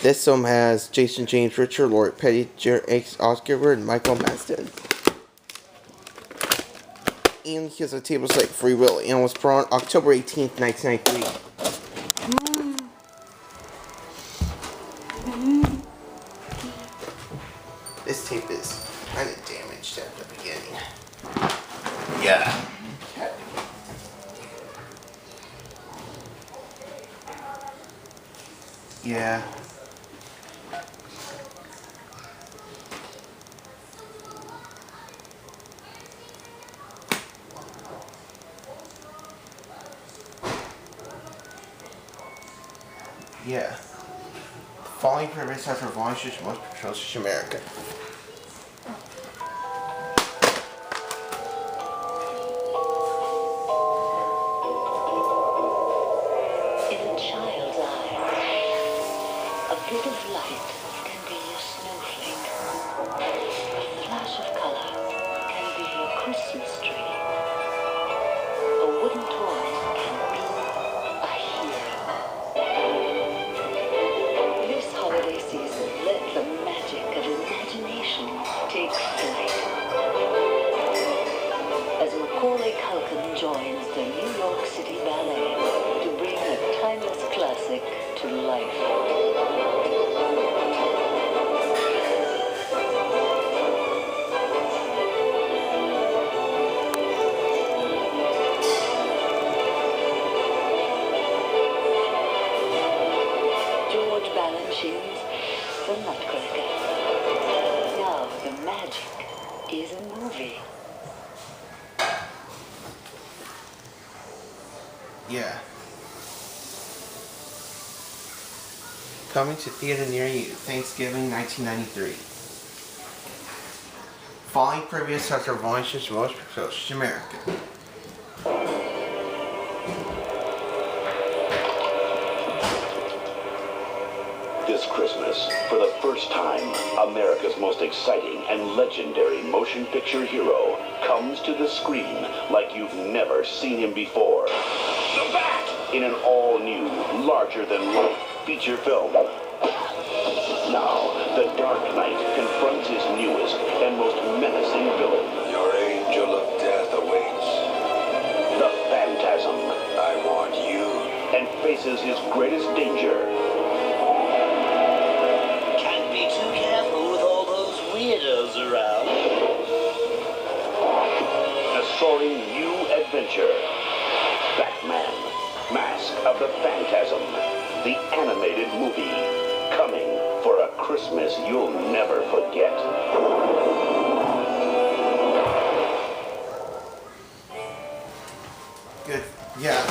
This film has Jason James Richard, Lori Petty, Jared X, Oscar, and Michael Madsen. And here's a table slate for Willy, and was brought on October 18th, 1993. This tape is kind of damaged at the beginning. Yeah. Okay. Yeah. Yeah. The following premise has revised most atrocious America. In a child's eye, a bit of light can be your snowflake. A flash of color can be your Christmas tree. A wooden toy can be a hero. This holiday season, let the magic of imagination take flight. As Macaulay Culkin joins the New York City Ballet to bring a timeless classic to life. George Balanchine's The Nutcracker. Now the magic is a movie. Yeah. Coming to theater near you, Thanksgiving 1993. Following previous has revised most atrocious America. This Christmas, for the first time, America's most exciting and legendary motion picture hero comes to the screen like you've never seen him before. The Bat! In an all-new, larger-than-life feature film. Now, the Dark Knight confronts his newest and most menacing villain. Your angel of death awaits. The Phantasm. I want you. And faces his greatest danger. Can't be too careful with all those weirdos around. A soaring new adventure. Batman, Mask of the Phantasm, the animated movie, coming for a Christmas you'll never forget. Good. Yeah.